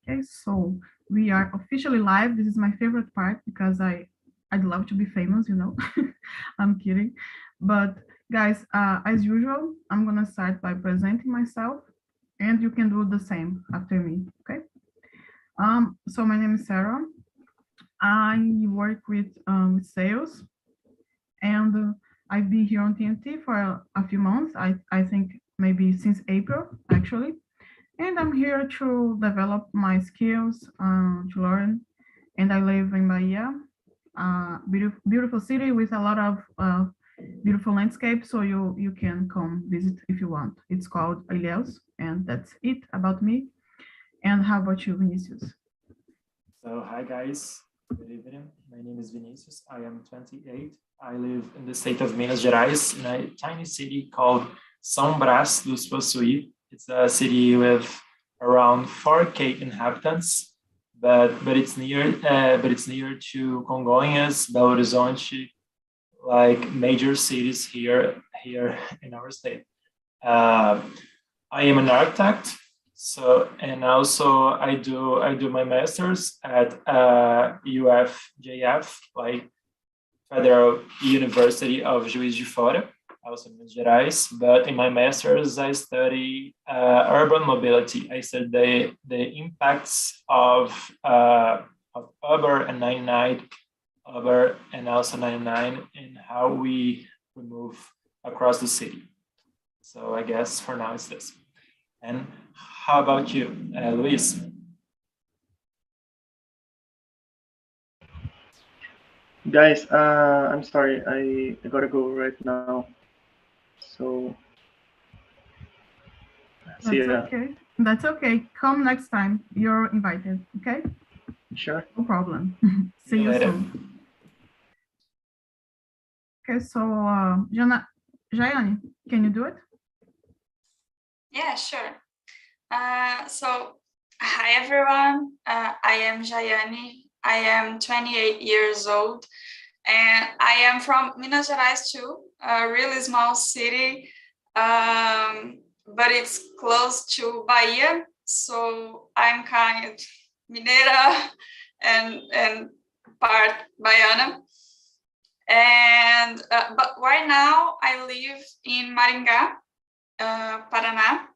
Okay, so we are officially live. This is my favorite part because I'd love to be famous, you know. I'm kidding. But guys, as usual, I'm gonna start by presenting myself and you can do the same after me, okay? So my name is Sarah. I work with sales and I've been here on TNT for a few months. I think maybe since April, actually. And I'm here to develop my skills, to learn. And I live in Bahia, beautiful city with a lot of beautiful landscapes. So you can come visit if you want. It's called Ilhéus, and that's it about me. And how about you, Vinicius? So hi guys, good evening. My name is Vinicius. I am 28. I live in the state of Minas Gerais in a tiny city called São Brás do Suaçuí. It's a city with around 4K inhabitants, but it's near to Congonhas, Belo Horizonte, like major cities here in our state. I am an architect, so and also I do my master's at UFJF, like Federal University of Juiz de Fora, also in Minas Gerais. But in my master's, I study urban mobility. I study the impacts of Uber and 99, Uber and also 99, and how we move across the city. So I guess for now it's this. And how about you, Luis? Guys, I'm sorry, I gotta go right now. So, see ya. That's okay. That's okay. Come next time. You're invited. Okay. Sure. No problem. See you later. soon. Okay. So, Jayani, can you do it? Yeah, sure. So, hi everyone. I am Jayani. I am 28 years old, and I am from Minas Gerais too, a really small city, but it's close to Bahia. So I'm kind of Mineira and part Baiana. And but right now I live in Maringá, Paraná.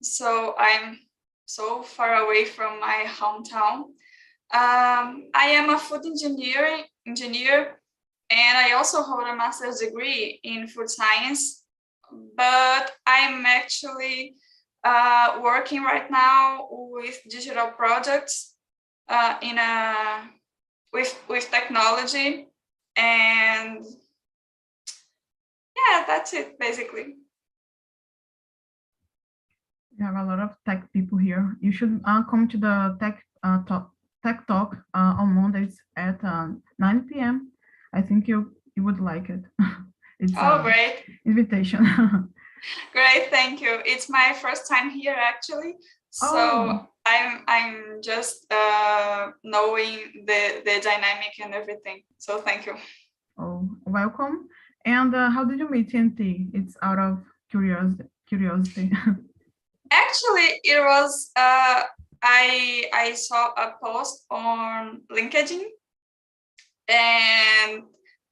So I'm so far away from my hometown. I am a food engineer, and I also hold a master's degree in food science. But I'm actually working right now with digital projects with technology, and yeah, that's it basically. We have a lot of tech people here. You should come to the tech talk on Mondays at 9 p.m. I think you would like it. It's great invitation. Great, thank you. It's my first time here actually, so I'm just knowing the dynamic and everything. So thank you. Oh, welcome. And how did you meet TNT? It's out of curiosity. Actually, it was I saw a post on LinkedIn, and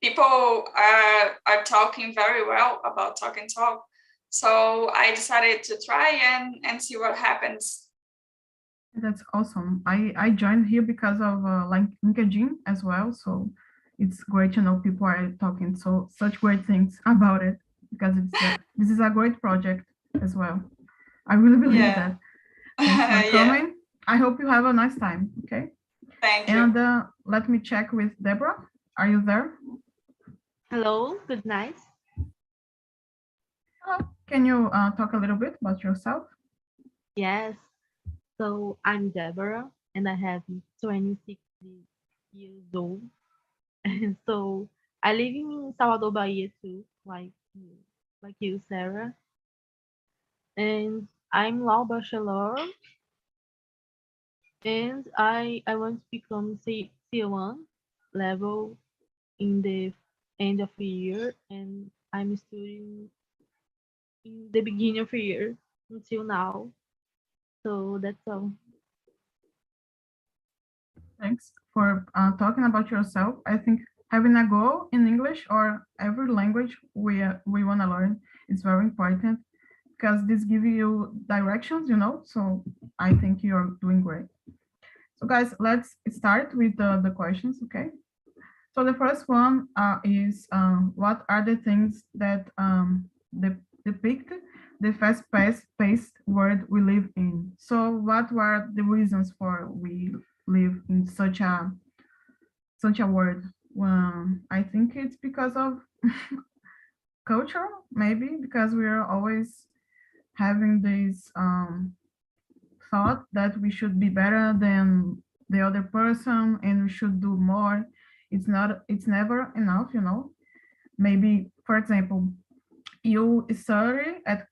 people are talking very well about Talk and Talk. So I decided to try and see what happens. That's awesome. I joined here because of LinkedIn as well. So it's great to know people are talking such great things about it, because this is a great project as well. I really believe that. Thanks for coming. Yeah. I hope you have a nice time. Okay. Thank you. And let me check with Deborah. Are you there? Hello. Good night. Can you talk a little bit about yourself? Yes. So I'm Deborah, and I have 26 years old. And so I live in Salvador, Bahia too, like you, Sarah. And I'm law bachelor, and I want to become C1 level in the end of the year, and I'm studying in the beginning of the year until now. So that's all. Thanks for talking about yourself. I think having a goal in English or every language we want to learn is very important because this gives you directions, you know. So I think you're doing great. So guys, let's start with the questions, okay? So the first one is what are the things that depict the fast-paced world we live in? So what were the reasons for we live in such a world? Well, I think it's because of culture, maybe because we are always having this thought that we should be better than the other person and we should do more. It's never enough, you know. Maybe, for example, you study at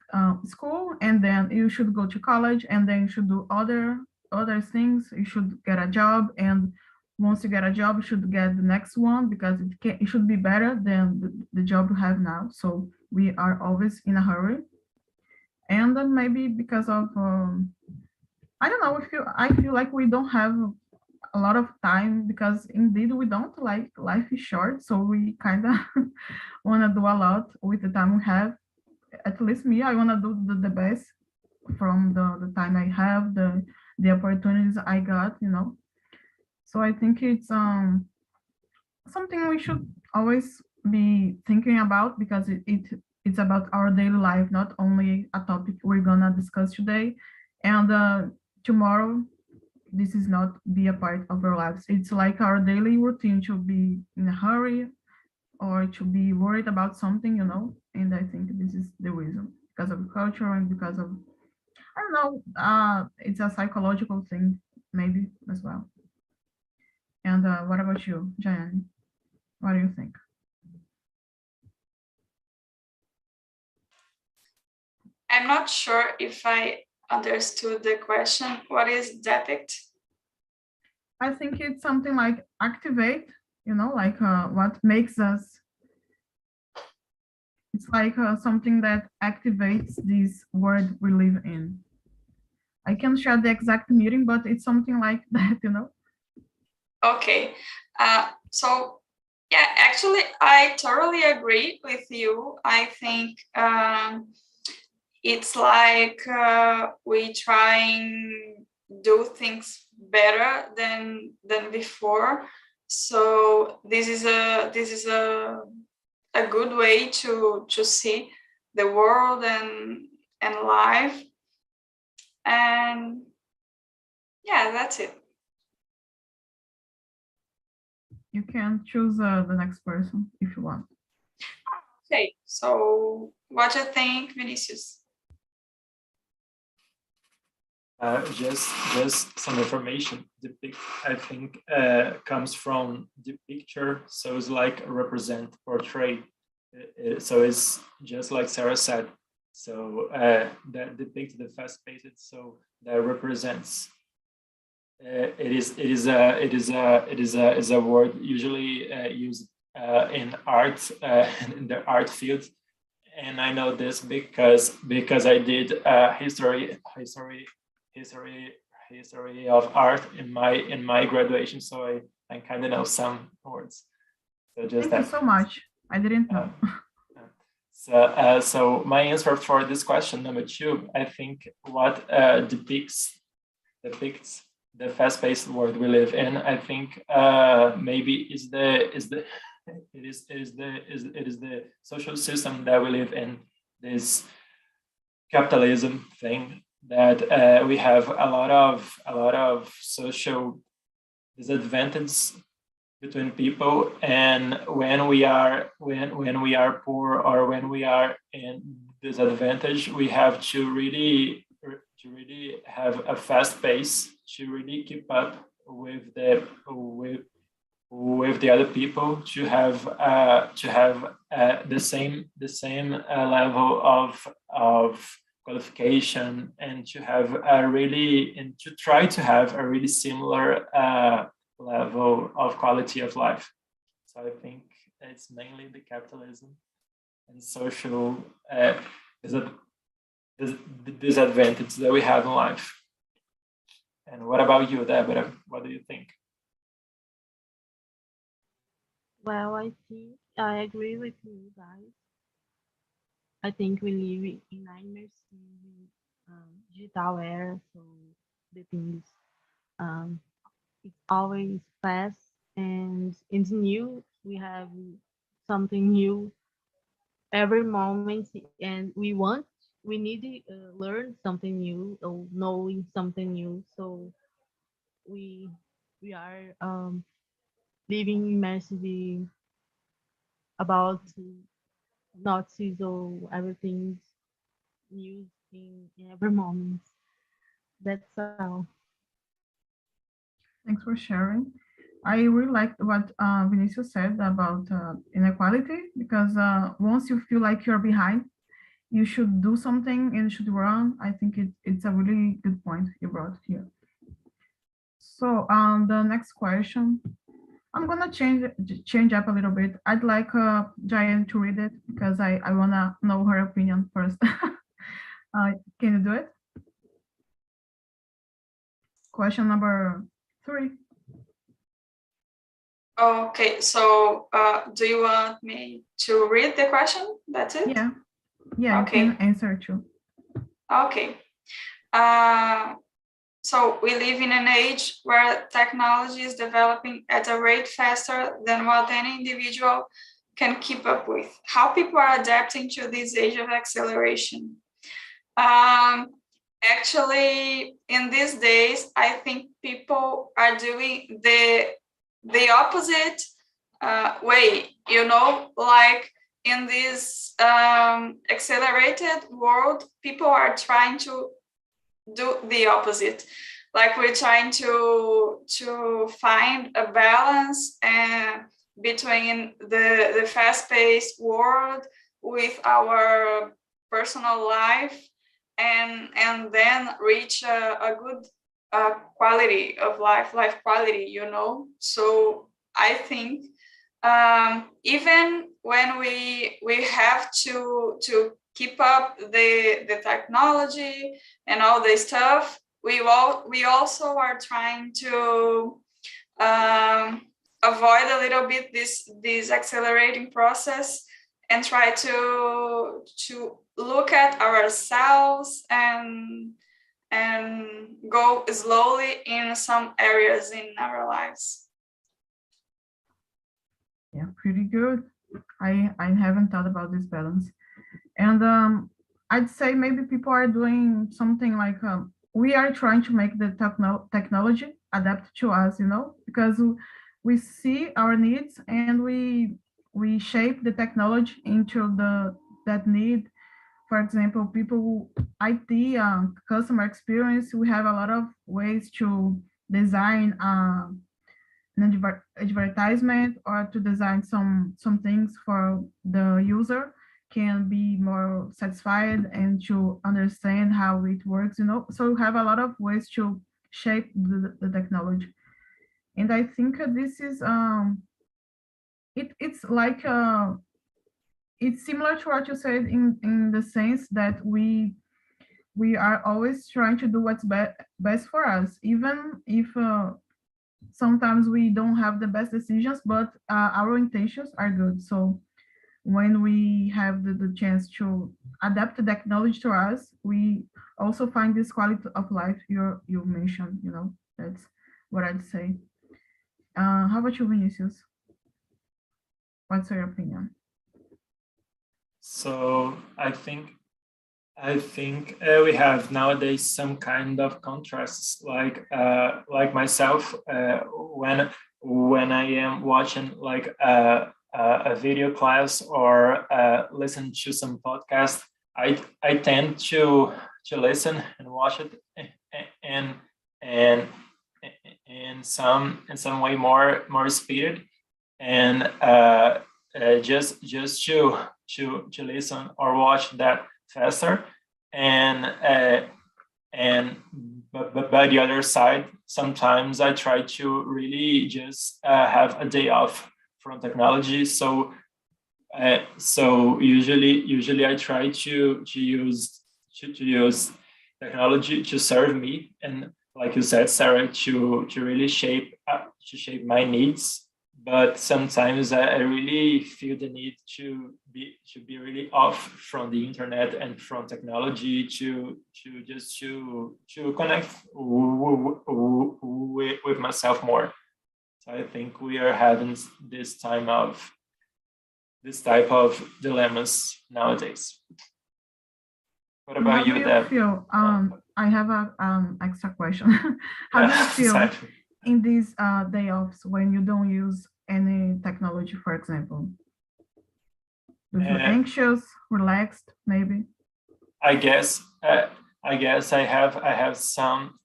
school and then you should go to college and then you should do other things. You should get a job, and once you get a job you should get the next one because it should be better than the job you have now. So we are always in a hurry, and then maybe because of I don't know, I feel like we don't have a lot of time because indeed we don't, like life is short, so we kind of want to do a lot with the time we have. At least me, I want to do the best from the time I have, the opportunities I got, you know. So I think it's something we should always be thinking about because it's about our daily life, not only a topic we're gonna discuss today. And tomorrow this is not be a part of our lives. It's like our daily routine to be in a hurry or to be worried about something, you know. And I think this is the reason because of culture and because of I don't know. It's a psychological thing, maybe as well. And what about you, Jan? What do you think? I'm not sure if I understood the question. What is depict? I think it's something like activate, you know, like what makes us. It's like something that activates this world we live in. I can't share the exact meaning, but it's something like that, you know. Okay. So, yeah, actually, I totally agree with you. I think it's like we trying do things better than before. So this is a good way to see the world and life. And yeah, that's it. You can choose the next person if you want. Okay, so what do you think, Vinicius? Just some information. The pic, I think, comes from the picture, so it's like represent, portray. So it's just like Sarah said. So that depicts the fast-paced. So that represents. It is a word usually used in art in the art field, and I know this because I did history of art in my graduation, so I kind of know some words. So just Thank you so much. I didn't know. So my answer for this question number 2, I think what depicts the fast-paced world we live in, I think maybe is the social system that we live in, this capitalism thing that we have a lot of social disadvantages between people, and when we are poor or when we are in disadvantage, we have to really have a fast pace to really keep up with the other people, to have the same level of qualification, and to have to try to have a really similar level of quality of life. So I think it's mainly the capitalism and social disadvantage that we have in life. And what about you, Deborah? What do you think? Well, I think I agree with you guys. I think we live in an immersive digital era, so the things um, it's always fast and it's new. We have something new every moment, and we need to learn something new or knowing something new. So we we are living immersive about not see so everything's new in every moment. That's all. Thanks for sharing. I really liked what Vinicius said about inequality, because once you feel like you're behind, you should do something and you should run. I think it's a really good point you brought here. So the next question, I'm gonna change up a little bit. I'd like Giant to read it because I wanna know her opinion first. Can you do it? Question number 3. Okay, so do you want me to read the question? That's it? Yeah, you Okay. can answer too. Okay. So we live in an age where technology is developing at a rate faster than what any individual can keep up with. How people are adapting to this age of acceleration? Actually, in these days, I think people are doing the opposite way. You know, like in this accelerated world, people are trying to do the opposite. Like we're trying to find a balance between the fast-paced world with our personal life, and then reach a good quality of life quality, you know. So I think even when we have to keep up the technology and all this stuff, we also are trying to avoid a little bit this accelerating process and try to look at ourselves and go slowly in some areas in our lives. Yeah, pretty good. I haven't thought about this balance. And I'd say maybe people are doing something like we are trying to make the technology adapt to us, you know, because we see our needs and we shape the technology into that need. For example, people IT customer experience, we have a lot of ways to design an advertisement or to design some things for the user can be more satisfied and to understand how it works, you know. So we have a lot of ways to shape the technology. And I think this is it's like it's similar to what you said in the sense that we are always trying to do what's best for us, even if sometimes we don't have the best decisions, but our intentions are good. So when we have the chance to adapt the technology to us, we also find this quality of life you mentioned, you know. That's what I'd say. How about you, Vinicius? What's your opinion? So I think we have nowadays some kind of contrasts, like myself when I am watching like a video class or listen to some podcast. I tend to listen and watch it and and in some way more speeded and just to listen or watch that faster and but by the other side, sometimes I try to really just have a day off from technology. So usually I try to use technology to serve me, and like you said, Sarah, to really shape my needs, but sometimes I really feel the need to be really off from the internet and from technology to connect with myself more. So I think we are having this type of dilemmas nowadays. What And about how do you, you Deb? feel? I have a extra question. How do you feel Exactly. in these day offs when you don't use any technology, for example? Do you feel anxious, relaxed, maybe? I guess I have some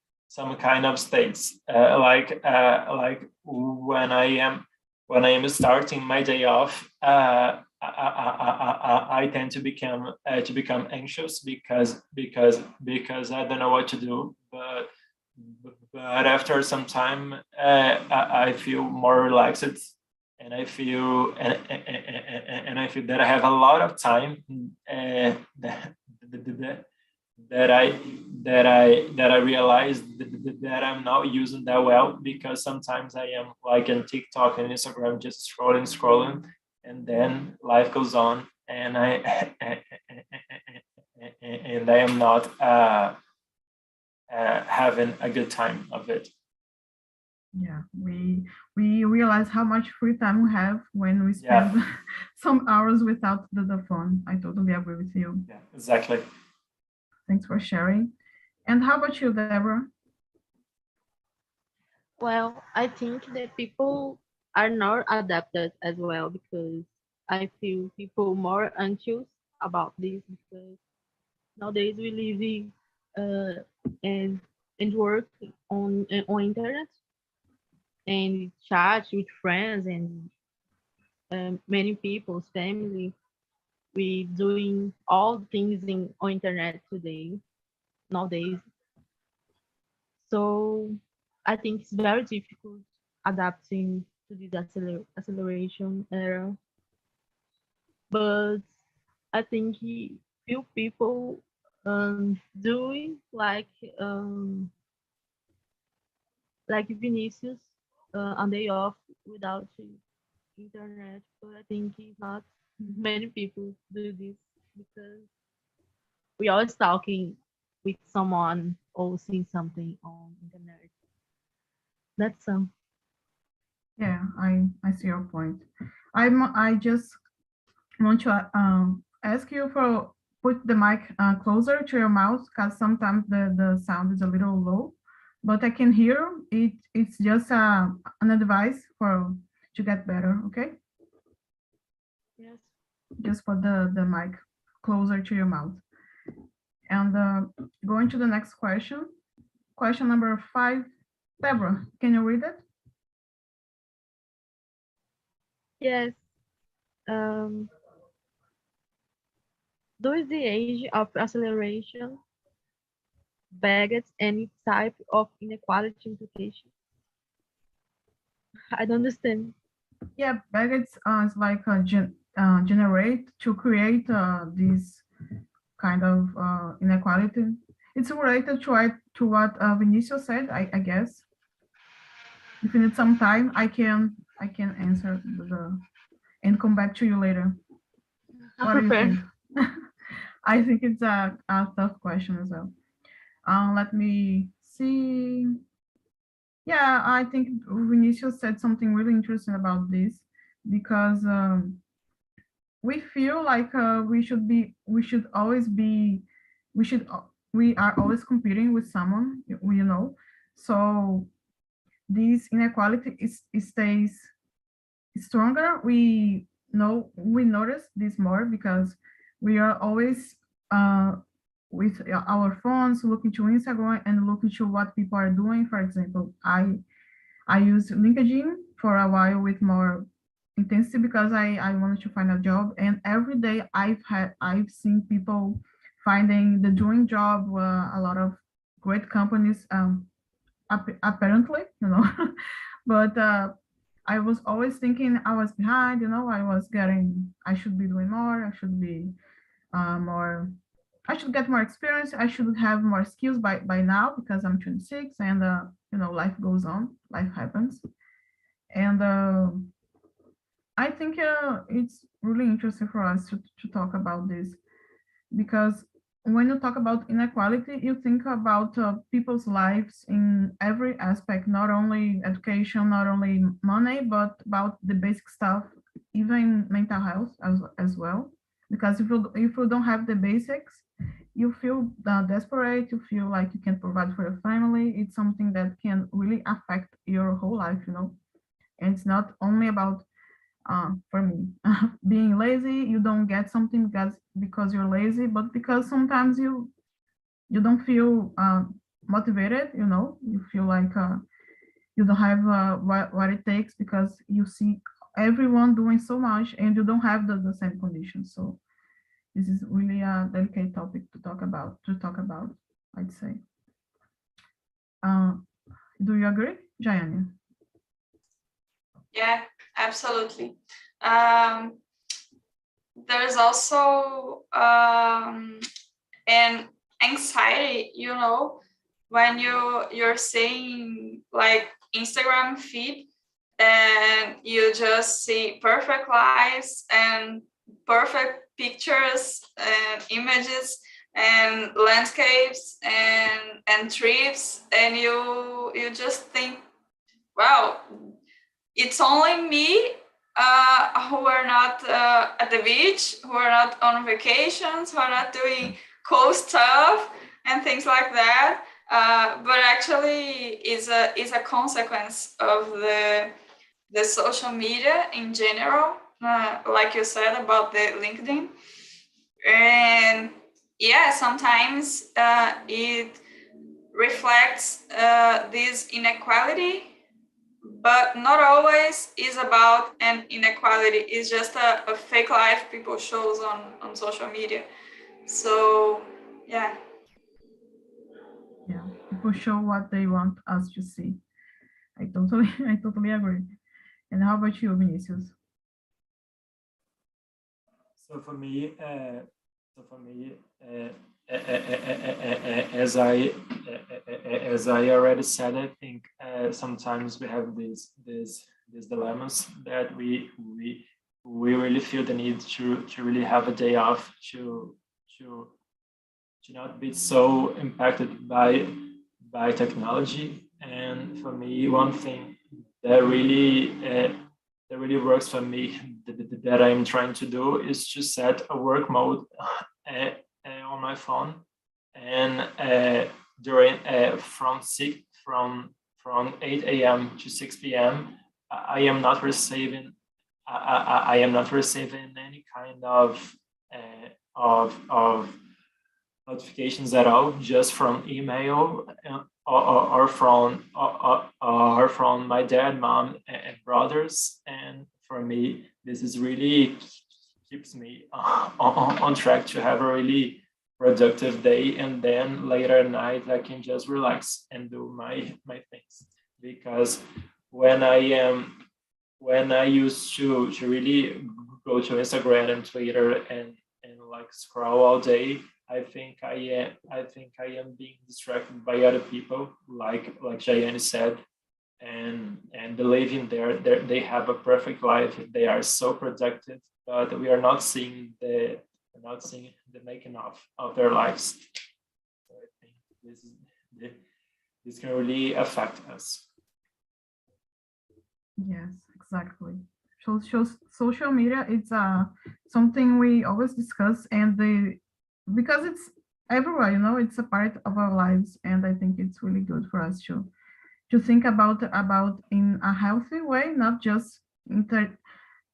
kind of states like when I am starting my day off. I tend to become anxious because I don't know what to do. But after some time, I feel more relaxed, and I feel that I have a lot of time that I realize that I'm not using that well, because sometimes I am like on TikTok and Instagram, just scrolling, and then life goes on, and I am not having a good time of it. Yeah, we realize how much free time we have when we spend some hours without the phone. I totally agree with you. Yeah, exactly. Thanks for sharing. And how about you, Deborah? Well, I think that people are not adapted as well, because I feel people more anxious about this, because nowadays we live and work on internet, and chat with friends and many people's family. We doing all things on internet today nowadays. So I think it's very difficult adapting to this acceleration era. But I think few people doing like Vinicius on day off without internet. But I think it's not many people do this, because we always talking with someone or seeing something on internet. That's Yeah, I see your point. I just want to ask you for put the mic closer to your mouth, because sometimes the sound is a little low, but I can hear it. It's just an advice for to get better. Okay, yes. just put the mic closer to your mouth. And going to the next question. Question number 5. Deborah, can you read it? Yes. Does the age of acceleration baggage any type of inequality implication? I don't understand. Yeah, baggage is like generate to create this kind of inequality. It's related to what Vinicius said, I guess. If you need some time, I can answer and come back to you later. I'm What do you prepared. think? I think it's a tough question as well. Let me see. Yeah, I think Vinicius said something really interesting about this, because we feel like we should always be, we should, we are always competing with someone, so this inequality stays stronger. We notice this more because we are always with our phones looking to Instagram and looking to what people are doing. For example, I used LinkedIn for a while with more intensity because I wanted to find a job, and every day I've seen people finding the dream job, a lot of great companies, apparently, but I was always thinking I was behind, I should be doing more, I should be more, I should get more experience, I should have more skills by now because I'm 26, and life goes on, life happens. And I think it's really interesting for us to talk about this because when you talk about inequality, you think about people's lives in every aspect, not only education, not only money, but about the basic stuff, even mental health as well. Because if you don't have the basics, you feel desperate, you feel like you can't provide for your family. It's something that can really affect your whole life, you know. And it's not only about for me being lazy. You don't get something because you're lazy, but because sometimes you don't feel motivated, you know. You feel like you don't have what it takes because you see everyone doing so much and you don't have the same conditions. So this is really a delicate topic to talk about, I'd say. uh, do you agree, Jayane? Yeah, absolutely. There's also an anxiety, you know, when you're seeing like Instagram feed and you just see perfect lives and perfect pictures and images and landscapes and trips, and you just think, wow, it's only me who are not at the beach, who are not on vacations, who are not doing cool stuff and things like that. But actually, is a consequence of the social media in general, like you said about the LinkedIn. And yeah, sometimes it reflects this inequality, but not always is about an inequality. It's just a fake life people shows on social media. So yeah. Yeah, people show what they want us to see. I totally I totally agree. And how about you, Vinicius? So for me, so for me, as I already said, I think sometimes we have these dilemmas that we really feel the need to really have a day off to to not be so impacted by technology. And for me, one thing that really works for me that I'm trying to do is to set a work mode on my phone, and during from 8 a.m. to 6 p.m. I am not receiving I am not receiving any kind of notifications at all, just from email or from my dad, mom, and brothers. And for me, this is really keeps me on track to have a really productive day. And then later at night, I can just relax and do my things. Because when I am when I used to really go to Instagram and Twitter and like scroll all day, I think I am being distracted by other people, like Jayane said, and believing they have a perfect life. They are so productive, but we are not seeing the making of their lives. So I think this can really affect us. Yes, exactly. Social media, it's something we always discuss, and because it's everywhere, you know, it's a part of our lives, and I think it's really good for us to think about in a healthy way, not just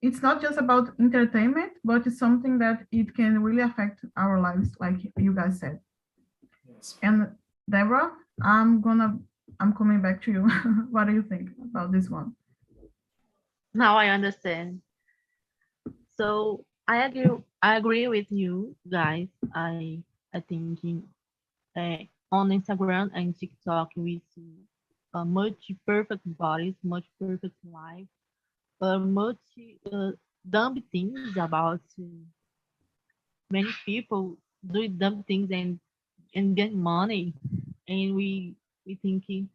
it's not just about entertainment, but it's something that it can really affect our lives, like you guys said. Yes. And Deborah, I'm coming back to you. What do you think about this one? Now I understand. So I agree with you guys. I think on Instagram and TikTok we see much perfect bodies, much perfect life, much dumb things about many people do dumb things and get money, and we thinking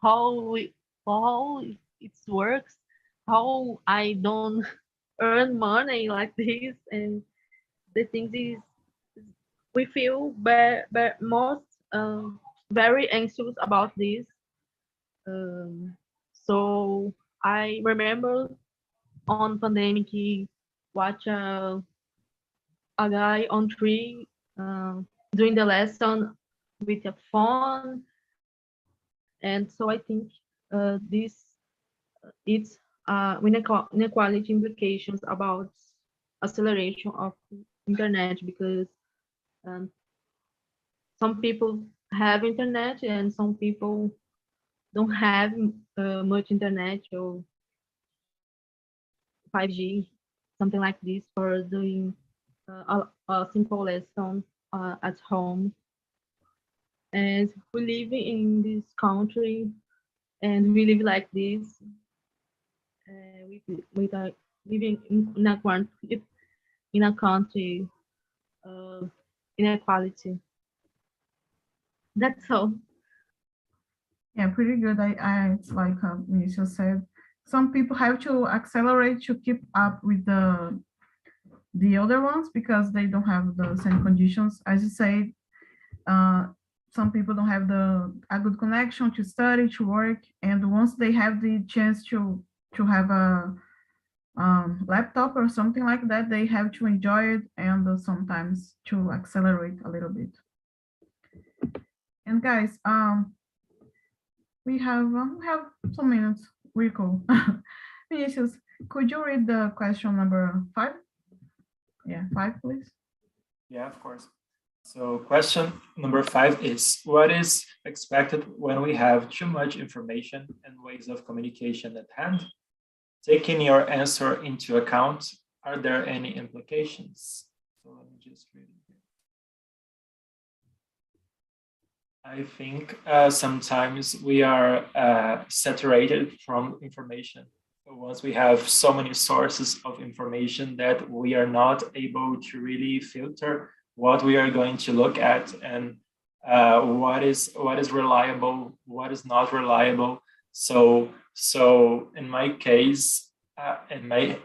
how we how it works, how I don't earn money like this. And the thing is, we feel most very anxious about this. Um, so I remember on pandemic, watch a guy on tree doing the lesson with a phone, and so I think this it's inequality implications about acceleration of internet, because um, some people have internet and some people don't have much internet or 5G, something like this, for doing a simple lesson at home. And we live in this country, and we live like this. We are living in a country of inequality. That's all. Yeah, pretty good. It's like Misha said, some people have to accelerate to keep up with the other ones because they don't have the same conditions. As you say, uh, some people don't have a good connection to study, to work, and once they have the chance to have a laptop or something like that, they have to enjoy it and sometimes to accelerate a little bit. And guys, we have some minutes. We're cool. Vinicius, could you read the question number 5? Yeah, 5, please. Yeah, of course. So question number 5 is, what is expected when we have too much information and ways of communication at hand? Taking your answer into account, are there any implications? So let me just read it here. I think sometimes we are saturated from information. Once we have so many sources of information that we are not able to really filter what we are going to look at and what is reliable, what is not reliable. So in my case, in my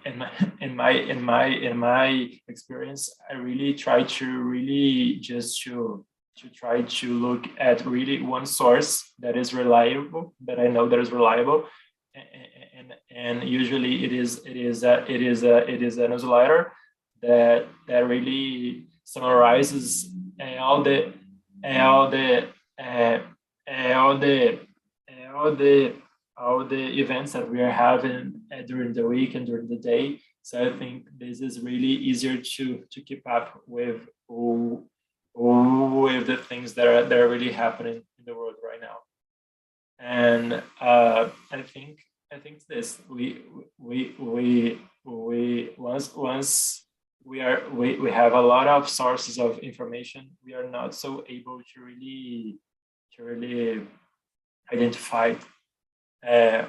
experience, I really try to try to look at really one source that is reliable, that I know that is reliable, and usually it is a newsletter that really summarizes all the events that we are having during the week and during the day. So I think this is really easier to keep up with the things that are really happening in the world right now. And I think this we once we have a lot of sources of information, we are not so able to really identify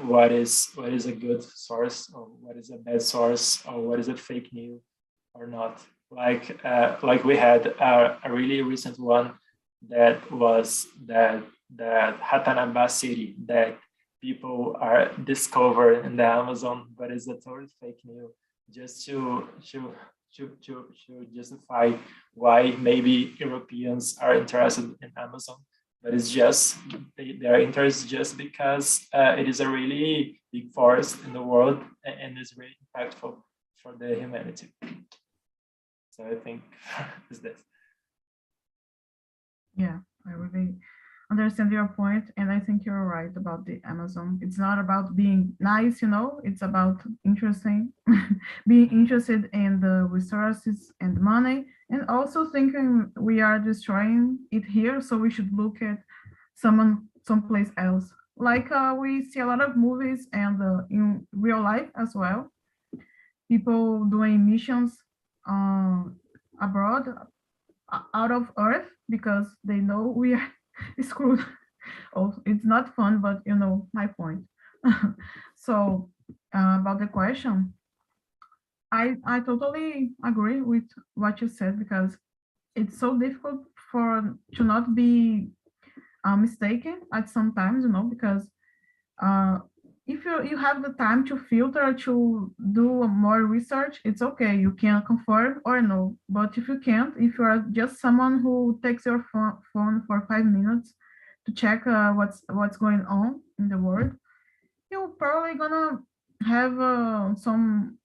what is a good source or what is a bad source or what is a fake news or not. Like we had a really recent one that was that Hatanaba city that people are discovered in the Amazon, but it's a total fake news, just to justify why maybe Europeans are interested in Amazon. But it's just they are interested just because it is a really big forest in the world and is really impactful for the humanity. So I think is this. Yeah, I really understand your point, and I think you're right about the Amazon. It's not about being nice, it's about being interested in the resources and money, and also thinking we are destroying it here, so we should look at someplace else. Like we see a lot of movies and in real life as well, people doing missions abroad, out of Earth, because they know we are screwed. Oh, it's not fun, but you know my point. So about the question, I totally agree with what you said, because it's so difficult to not be mistaken at sometimes, because if you have the time to filter, to do more research, it's okay. You can confirm or no. But if you can't, if you are just someone who takes your phone for 5 minutes to check what's going on in the world, you're probably gonna have some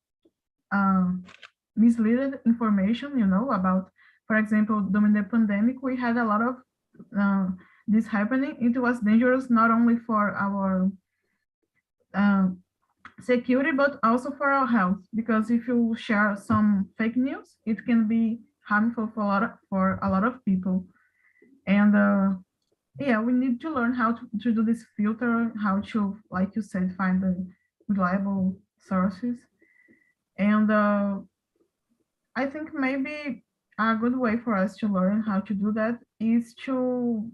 misleading information, about, for example, during the pandemic, we had a lot of this happening. It was dangerous not only for our uh, security, but also for our health, because if you share some fake news, it can be harmful for a lot of people. And yeah, we need to learn how to do this filter, how to, like you said, find the reliable sources. And I think maybe a good way for us to learn how to do that is to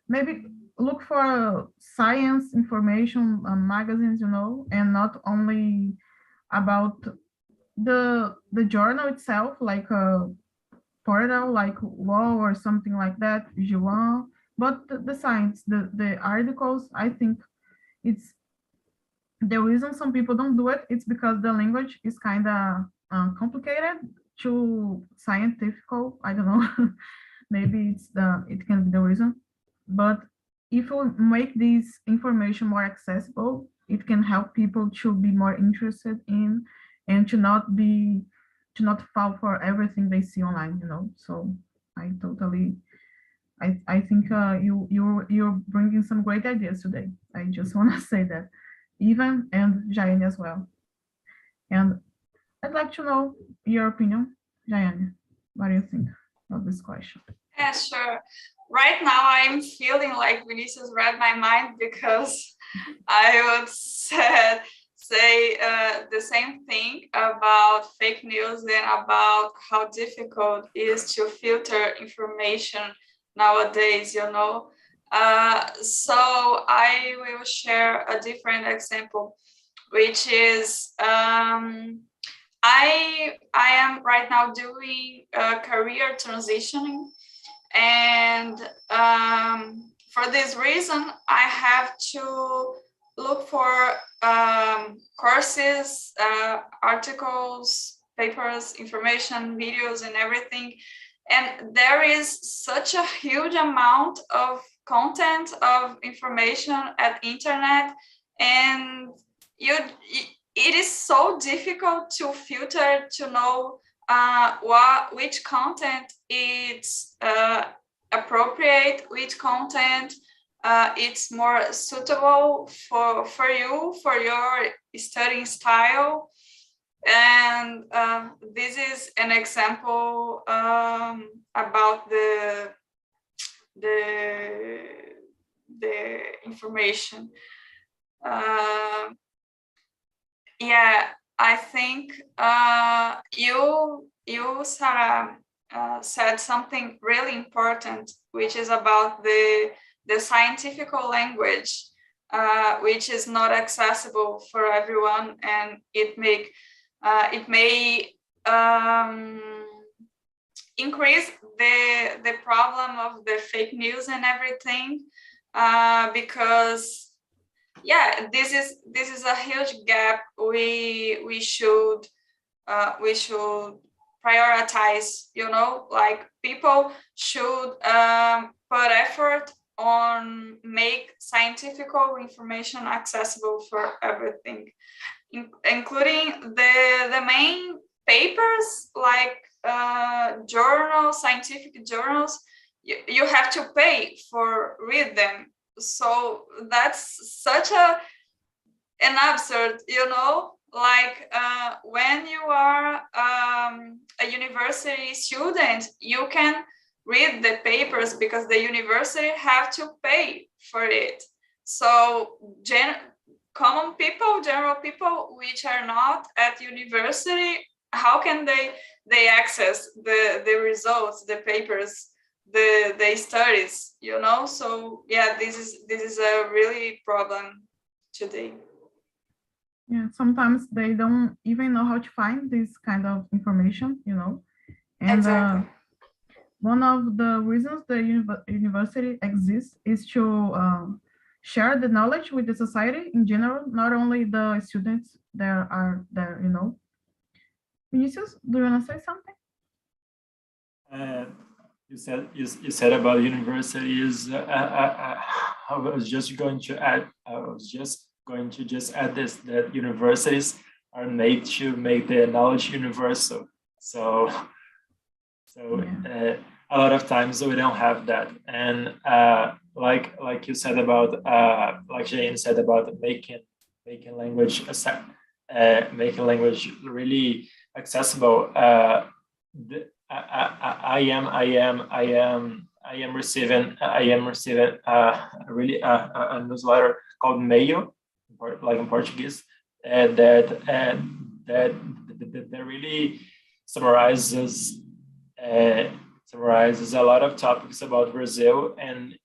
maybe look for science information magazines, and not only about the journal itself, like a portal like Wall or something like that, Juan, but the science, the articles. I think it's the reason some people don't do it. It's because the language is kind of complicated to scientific. I don't know. Maybe it can be the reason, but if we make this information more accessible, it can help people to be more interested in, and to not fall for everything they see online. So I totally, I think you're bringing some great ideas today. I just want to say that, even and Jaiane as well. And I'd like to know your opinion, Jaiane. What do you think of this question? Yeah, sure. Right now, I'm feeling like Vinicius read my mind, because I would say the same thing about fake news and about how difficult it is to filter information nowadays, So I will share a different example, which is I am right now doing career transitioning, and for this reason, I have to look for courses, articles, papers, information, videos, and everything. And there is such a huge amount of content, of information at internet, and it is so difficult to filter, to know which content is appropriate, which content it's more suitable for you, for your studying style. And this is an example about the information. Yeah, I think you Sarah said something really important, which is about the scientific language, which is not accessible for everyone, and it may increase the problem of the fake news and everything, because yeah, this is a huge gap. We should prioritize, like people should put effort on make scientific information accessible for everything, including the main papers, like journals, scientific journals. You have to pay for read them. So that's such an absurd, like when you are a university student, you can read the papers because the university have to pay for it. So general people which are not at university, how can they access the results, the papers, the studies, So yeah, this is a really problem today. Yeah, sometimes they don't even know how to find this kind of information, And Exactly. One of the reasons the university exists is to share the knowledge with the society in general, not only the students that are there, you know. Vinicius, do you want to say something? You said about universities. I was just going to add. I was just going to add this, that universities are made to make the knowledge universal. So a lot of times we don't have that, and like you said about like Jane said about making language making language really accessible. I am receiving really a newsletter called Mail, like in Portuguese, that really summarizes a lot of topics about Brazil, and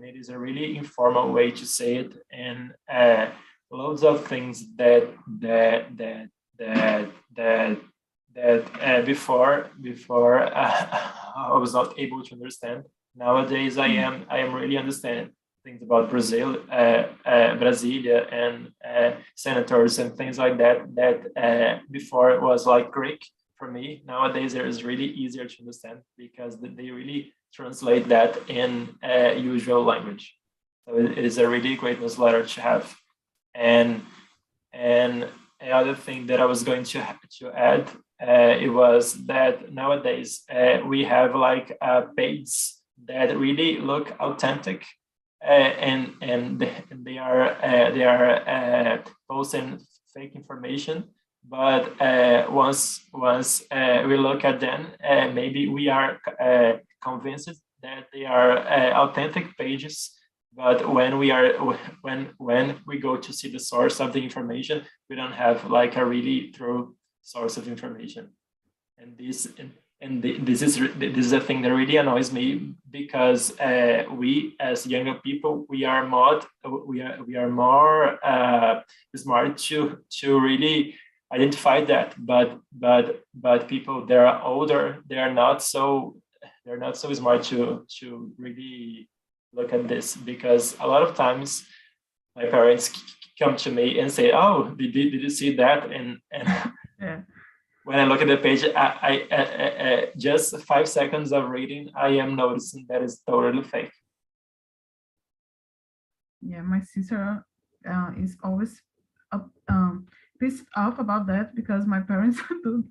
it is a really informal way to say it, and loads of things that before I was not able to understand. Nowadays, I am really understanding things about Brazil, Brasilia, and senators and things like that. That before it was like Greek for me. Nowadays, it is really easier to understand because they really translate that in usual language. So it is a really great newsletter to have. And another thing that I was going to add, it was that nowadays we have like pages that really look authentic, and they are posting fake information. But once we look at them, maybe we are convinced that they are authentic pages. But when we go to see the source of the information, we don't have like a really true source of information. And this is a thing that really annoys me, because we as younger people, we are more smart to really identify that. But people that are older, they're not so smart to really look at this, because a lot of times my parents come to me and say, "Oh, did you see that?" And Yeah. When I look at the page, I just 5 seconds of reading, I am noticing that it's totally fake. Yeah, my sister is always pissed off about that, because my parents do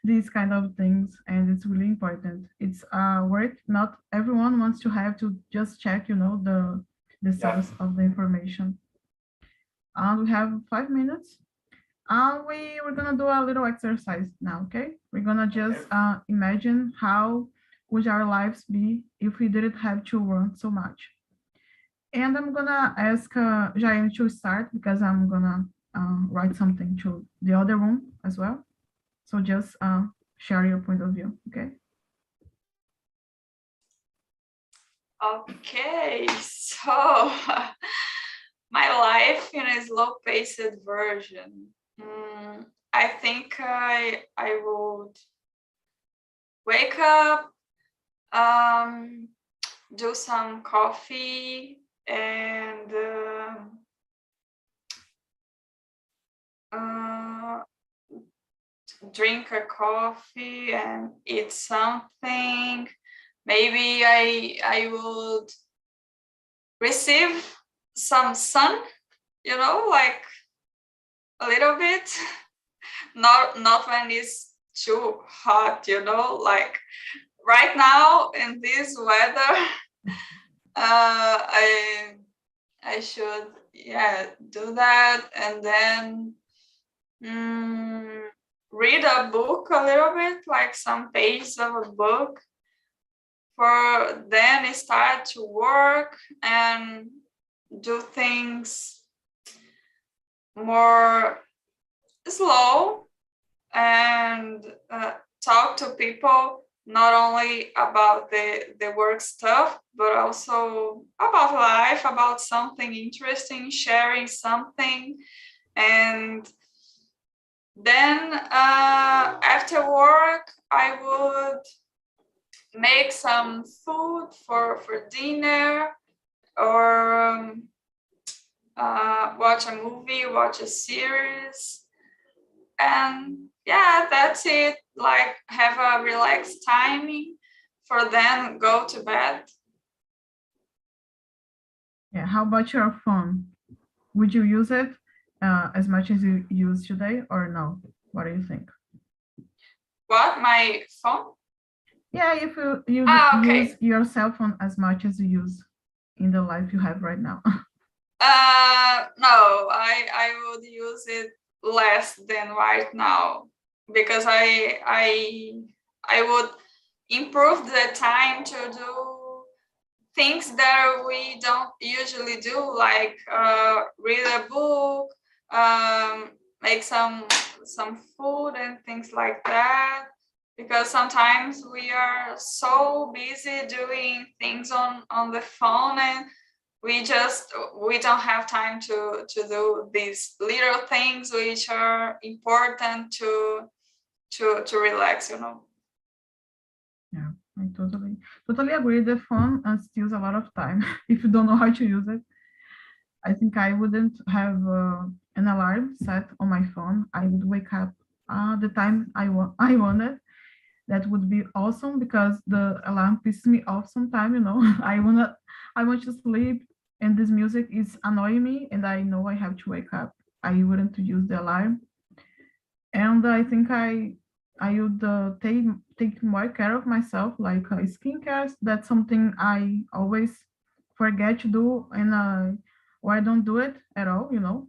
these kind of things, and it's really important. It's work. Not everyone wants to have to just check, you know, the source of the information. We have 5 minutes. We're gonna do a little exercise now, okay? We're gonna just imagine how would our lives be if we didn't have to run so much. And I'm gonna ask Jaime to start, because I'm gonna write something to the other room as well. So just share your point of view, okay? Okay, so my life in a slow-paced version. I think I would wake up, do some coffee, and drink a coffee and eat something. Maybe I would receive some sun, you know, like a little bit. Not when it's too hot, you know, like right now in this weather. I should do that, and then read a book a little bit, like some pages of a book, for then start to work and do things more slow, and talk to people not only about the work stuff, but also about life, about something interesting, sharing something. And then after work, I would make some food for dinner, or watch a movie, watch a series, and yeah, that's it. Like have a relaxed timing for then go to bed. Yeah, how about your phone? Would you use it as much as you use today or no? What do you think? What, my phone? Yeah, if you Okay. use your cell phone as much as you use in the life you have right now. No, I would use it less than right now because I would improve the time to do things that we don't usually do, like read a book, make some food and things like that. Because sometimes we are so busy doing things on the phone, and we don't have time to do these little things which are important to relax, you know. Yeah, I totally agree. The phone steals a lot of time if you don't know how to use it. I think I wouldn't have an alarm set on my phone. I would wake up the time I wanted. That would be awesome because the alarm pisses me off sometimes, you know. I want to sleep and this music is annoying me and I know I have to wake up. I wouldn't use the alarm. And I think I would take more care of myself, like skincare. That's something I always forget to do, and or I don't do it at all. You know,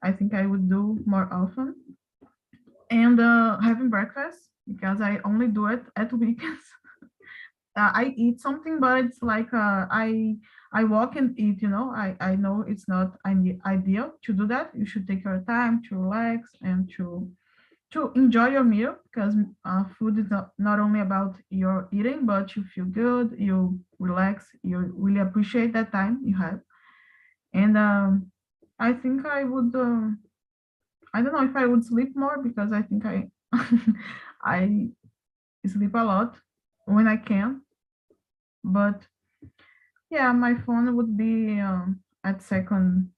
I think I would do more often. And having breakfast because I only do it at weekends. I eat something, but it's like I walk and eat. You know, I know it's not ideal to do that. You should take your time to relax and to enjoy your meal because food is not only about your eating, but you feel good, you relax, you really appreciate that time you have. And I think I would, I don't know if I would sleep more because I think I sleep a lot when I can. But yeah, my phone would be at second,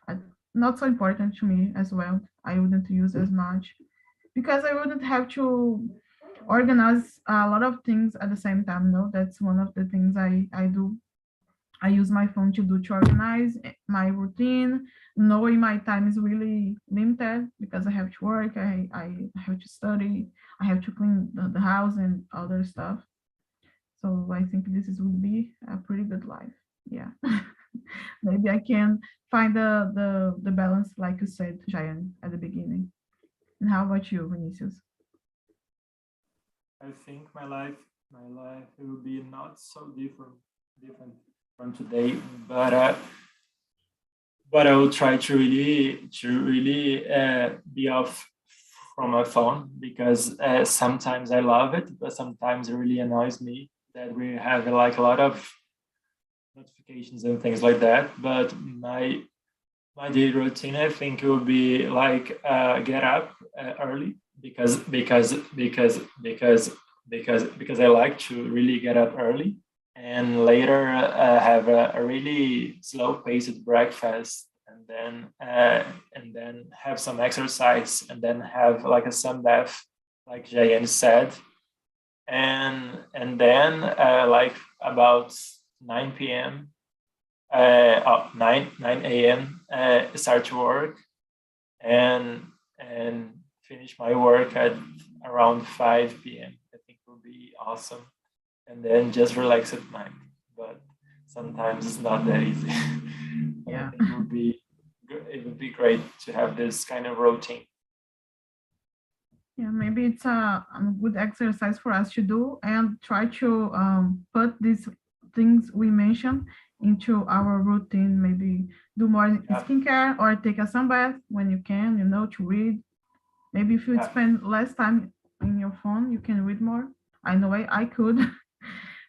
at, not so important to me as well. I wouldn't use as much because I wouldn't have to organize a lot of things at the same time. No, that's one of the things I do. I use my phone to do to organize my routine, knowing my time is really limited because I have to work, I have to study, I have to clean the house and other stuff. So I think this is would be a pretty good life. Yeah. Maybe I can find the balance like you said, Cheyenne, at the beginning. And how about you, Vinicius? I think my life will be not so different from today, but I will try to really be off from my phone because sometimes I love it, but sometimes it really annoys me that we have like a lot of notifications and things like that. But my daily routine, I think, it will be like get up early because I like to really get up early, and later have a really slow-paced breakfast, and then have some exercise, and then have like a sun bath, like Jayan said, and then like about 9 p.m. 9 a.m. Start to work and finish my work at around 5 p.m. I think will be awesome, and then just relax at night. But sometimes it's not that easy. Yeah. I think it would be great to have this kind of routine. Yeah, maybe it's a good exercise for us to do and try to put these things we mentioned into our routine. Maybe do more skincare or take a sunbath when you can, you know, to read. Maybe if you spend less time in your phone, you can read more. I know I could,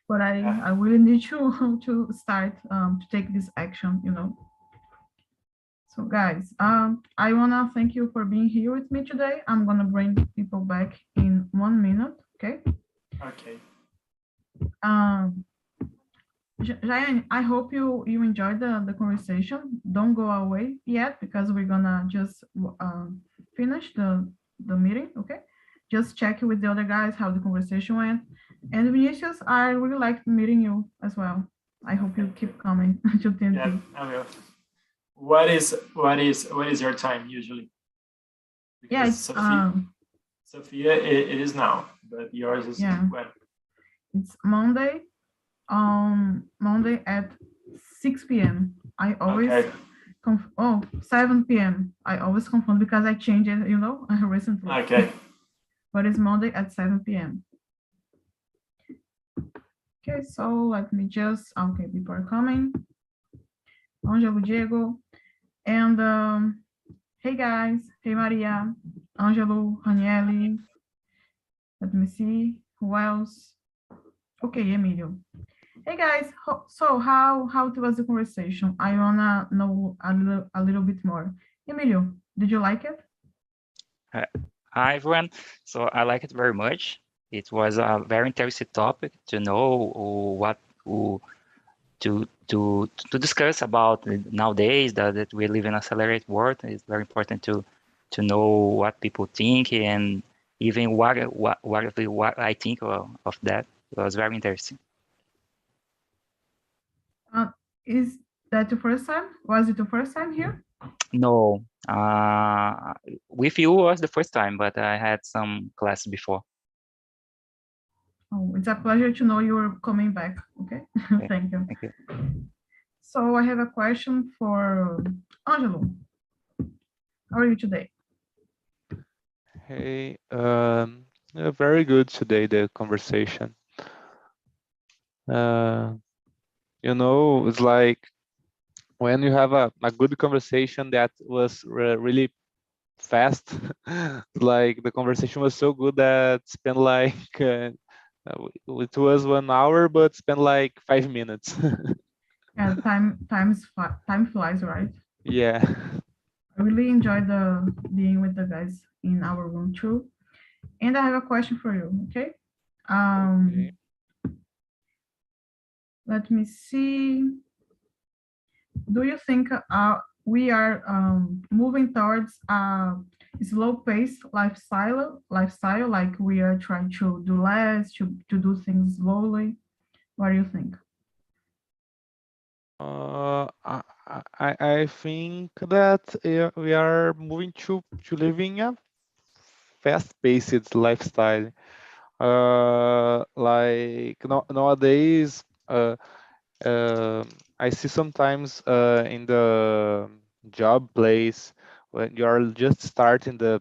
but I really need to start to take this action, you know. So guys, I wanna thank you for being here with me today. I'm gonna bring people back in 1 minute, okay? Okay. Jayan, I hope you enjoyed the conversation. Don't go away yet because we're gonna just finish the meeting, okay? Just check with the other guys how the conversation went. And Vinicius, I really liked meeting you as well. I hope you keep coming to TNT. Yeah, I will. What is your time usually? Yeah, Because it's Sophia, it is now, but yours is Yeah. when? it's Monday at 6 p.m. I always Okay. 7 p.m. I always confund because I changed it, recently. Okay. But it's Monday at 7 p.m. Okay, so let me just, okay, people are coming. Angelo, Diego, and hey guys, hey Maria, Angelo, Ranielli. Let me see, who else? Okay, Emilio. Hey guys, so how was the conversation? I wanna know a little bit more. Emilio, did you like it? Hi everyone. So I like it very much. It was a very interesting topic to know what to discuss about nowadays that we live in an accelerated world. It's very important to know what people think and even what I think of that. It was very interesting. Is that your first time? Was it your first time here? No, with you was the first time, but I had some class before. Oh, it's a pleasure to know you're coming back. Okay, Okay. Thank you. Thank you. So I have a question for Angelo. How are you today? Hey, very good today, the conversation. It's like when you have a good conversation that was really fast, like the conversation was so good that spent like, it was 1 hour, but spent like 5 minutes. Yeah, time flies, right? Yeah. I really enjoyed being with the guys in our room too. And I have a question for you, okay? Okay. Let me see. Do you think we are moving towards a slow-paced lifestyle, like we are trying to do less, to do things slowly? What do you think? I think that we are moving to living a fast-paced lifestyle. Like nowadays, I see sometimes in the job place when you are just starting you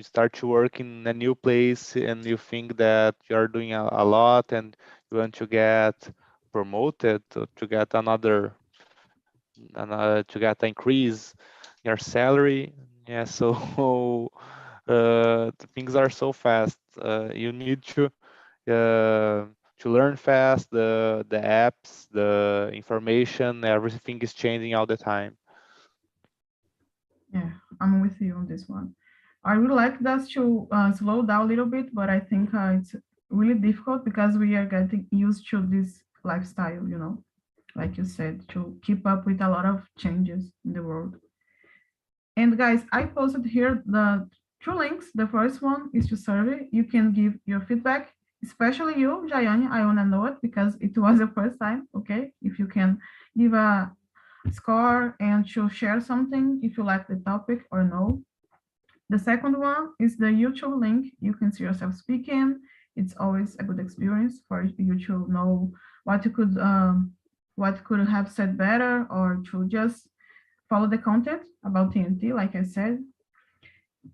start to work in a new place and you think that you are doing a lot and you want to get promoted to get to get an increase your salary. Yeah, so the things are so fast. You need to learn fast. The apps, the information, everything is changing all the time. Yeah, I'm with you on this one. I would like us to slow down a little bit, but I think it's really difficult because we are getting used to this lifestyle, like you said, to keep up with a lot of changes in the world. And guys, I posted here the 2 links. The first one is to survey. You can give your feedback, especially you, Jayani. I want to know it because it was the first time, okay? If you can give a score and to share something if you like the topic or no. The second one is the YouTube link. You can see yourself speaking. It's always a good experience for you to know what you could have said better or to just follow the content about TNT, like I said.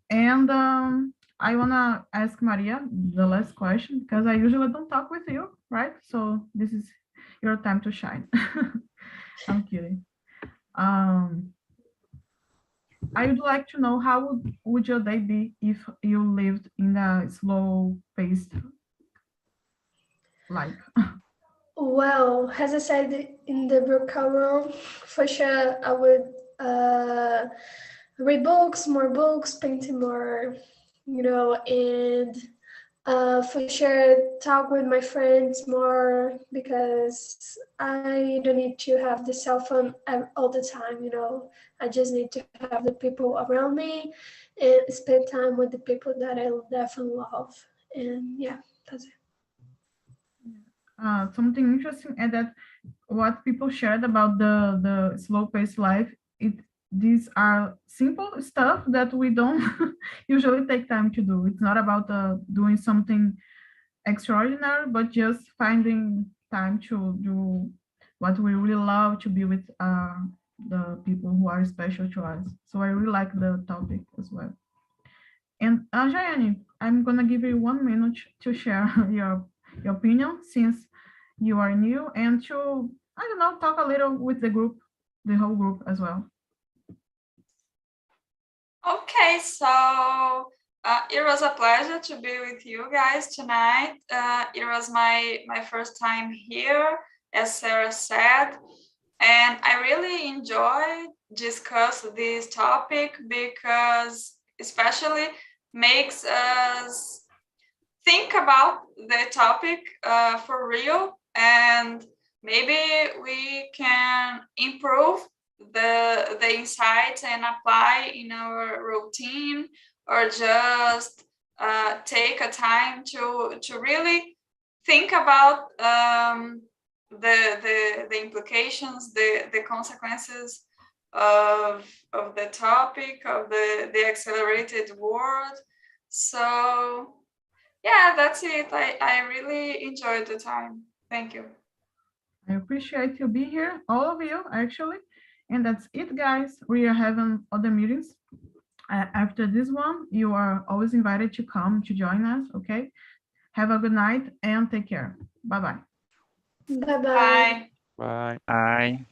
And I want to ask Maria the last question because I usually don't talk with you, right? So this is your time to shine. I'm kidding. I would like to know how would your day be if you lived in a slow-paced life? Well, as I said in the breakout room, for sure I would read books, more books, painting more, and For sure, talk with my friends more because I don't need to have the cell phone all the time, you know. I just need to have the people around me and spend time with the people that I definitely love. And yeah, that's it. Something interesting is that what people shared about the slow-paced life, these are simple stuff that we don't usually take time to do. It's not about doing something extraordinary, but just finding time to do what we really love, to be with the people who are special to us. So I really like the topic as well. And Jayane, I'm gonna give you 1 minute to share your opinion since you are new, and to, I don't know, talk a little with the group, the whole group as well. Okay, so it was a pleasure to be with you guys tonight. It was my first time here, as Sarah said, and I really enjoyed discuss this topic because especially makes us think about the topic for real, and maybe we can improve the insights and apply in our routine, or just take a time to really think about the implications, the consequences of the topic, of the accelerated world. So yeah, that's it. I really enjoyed the time. Thank you. I appreciate you being here, all of you, actually. And that's it, guys. We are having other meetings. After this one, you are always invited to come to join us, okay? Have a good night and take care. Bye-bye. Bye-bye. Bye. Bye. Bye.